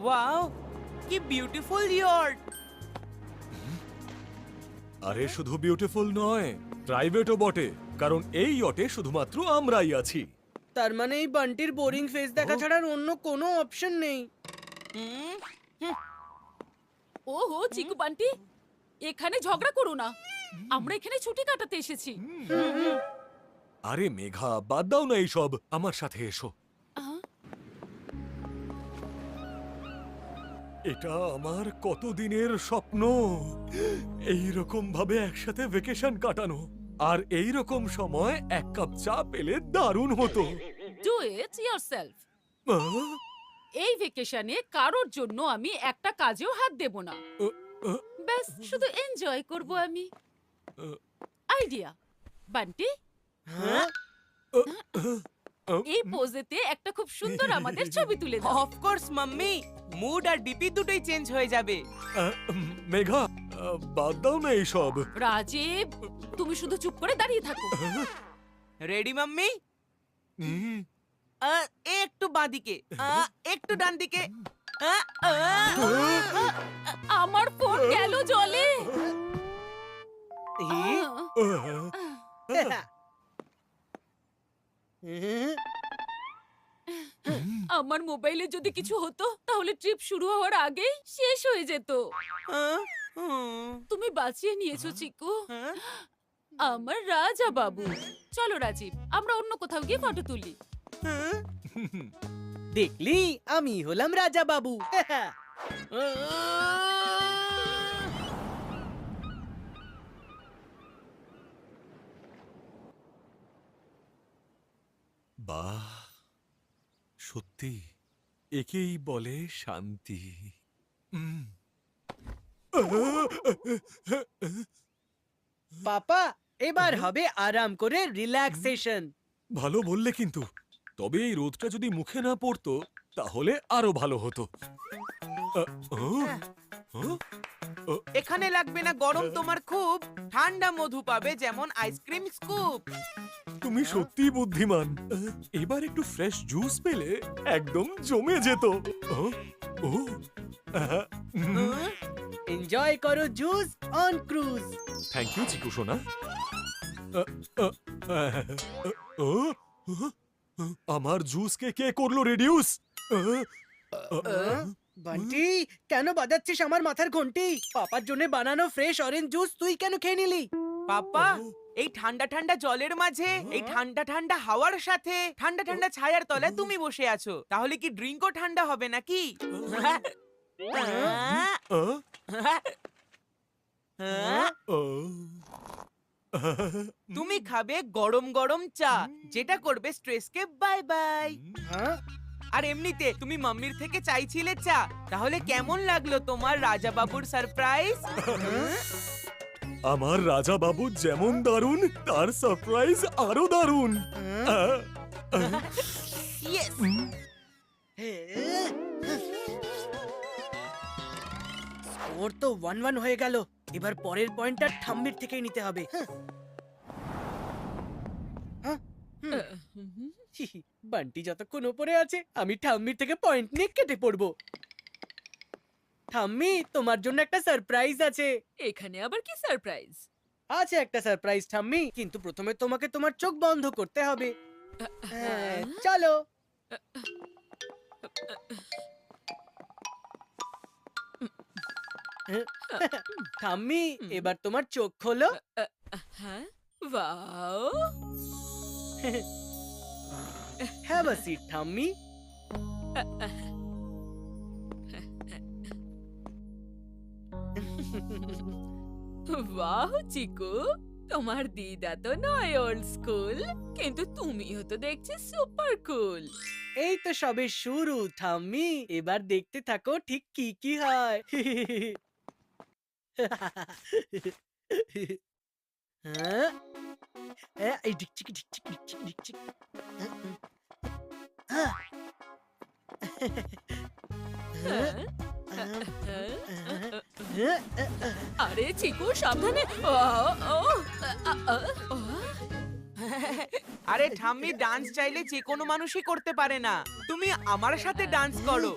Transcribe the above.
Wow, কি beautiful yacht. আরে শুধু বিউটিফুল নয়, প্রাইভেটও বটে, কারণ এই ইয়টে শুধুমাত্র আমরাই আছি। তার মানে এই বান্টির বোরিং ফেস দেখা ছাড়া আর অন্য কোনো অপশন নেই। ওহো চিকু বান্টি, এখানে ঝগড়া করো না, আমরা এখানে ছুটি কাটাতে এসেছি। আরে মেঘা, বাদ দাও না এইসব, আমার সাথে এসো। এটা আমার কতদিনের স্বপ্ন, এই রকম ভাবে একসাথে ভেকেশন কাটানো, আর এই রকম সময় এক কাপ চা পেলে দারুণ হতো। Do it yourself. আহ, এই ভেকেশনে কারোর জন্য আমি একটা কাজেও হাত দেব না, আহ, ব্যাস শুধু এনজয় করব আমি। আইডিয়া বান্টি, এই পোজেতে একটা খুব সুন্দর আমাদের ছবি তুলে দাও। অফকোর্স মাম্মি, মুড আর ডিপি দুটোই চেঞ্জ হয়ে যাবে। মেঘা, বাদ দাও না এইসব। রাজীব, তুমি শুধু চুপ করে দাঁড়িয়ে থাকো। Ready mummy? হুম, একটু বাঁদিকে, একটু ডান দিকে। আমার ফোন গেল জলে। আমার মোবাইলে যদি কিছু হতো তাহলে ট্রিপ শুরু হওয়ার আগেই শেষ হয়ে যেত। তুমি বাঁচিয়ে নিয়েছো চিকু, আমার রাজা বাবু। চলো রাজীব, আমরা অন্য কোথাও গিয়ে ফটো তুলি। দেখলি, আমি হলাম রাজা বাবু। বাহ, সত্যি একেই বলে শান্তি। পাপা, এবার হবে আরাম করে রিল্যাক্সেশন। ভালো বললে, কিন্তু তবে এই রোদটা যদি মুখে না পড়তো তাহলে আরো ভালো হতো। এখানে লাগবে না গরম, তোমার খুব ঠান্ডা মধু পাবে, যেমন আইসক্রিম স্কুপ। তুমি সত্যি বুদ্ধিমান। এবার একটু ফ্রেশ জুস পেলে একদম জমে যেত। এনজয় করো juice on cruise. Thank you Chiku সোনা। আমার জুসকে কে করলো রিডিউস? বান্টি, কেন বাজাচ্ছিস আমার মাথার ঘন্টি? পাপার জন্য বানানো ফ্রেশ অরেঞ্জ জুস তুই কেন খেয়ে নিলি? পাপা, এই ঠান্ডা ঠান্ডা জলের মাঝে, এই ঠান্ডা ঠান্ডা হাওয়ার সাথে, ঠান্ডা ঠান্ডা ছায়ার তলায় তুমি বসে আছো, তাহলে কি ড্রিঙ্কও ঠান্ডা হবে নাকি? তুমি খাবে গরম গরম চা, যেটা করবে স্ট্রেসকে বাই বাই। হ্যাঁ? আর এমনিতে তুমি মাম্মির থেকে চাইছিলে চা, তাহলে কেমন লাগলো তোমার রাজা বাবুর সারপ্রাইজ? আমার রাজা বাবু যেমন দারুণ, তার সারপ্রাইজ আরো দারুণ। ইয়েস। ওর তো 1-1 হয়ে গেল। এবার পরের পয়েন্টটা ঠাম্মির থেকেই নিতে হবে। বান্টি যতক্ষণ উপরে আছে, আমি ঠাম্মির থেকে পয়েন্ট নিয়ে কেটে পড়বো। ঠাম্মি, তোমার জন্য একটা সারপ্রাইজ আছে। এখানে আবার কি সারপ্রাইজ? আছে একটা সারপ্রাইজ ঠাম্মি, কিন্তু প্রথমে তোমাকে তোমার চোখ বন্ধ করতে হবে। হ্যাঁ, চলো। ঠাম্মি, এবার তোমার চোখ খোলো। হ্যাঁ, ওয়াও। হ্যাভ আ সিট ঠাম্মি। বাহ চিকু, তোমার দিদা তো নয় ওল্ড স্কুল, কিন্তু তুমিও তো দেখছি সুপার কুল। এই তো সবে শুরু ঠাম্মি, এবার দেখতে থাকো ঠিক কি কি হয়। হ্যাঁ? এই ঢিকচিক ঢিকচিক ঢিকচিক ঢিকচিক। হ্যাঁ। আরে চিকু সাবধানে। আরে ঠাম্মি ডান্স চাইলে যে কোনো মানুষই করতে পারে না। তুমি আমার সাথে ডান্স করো।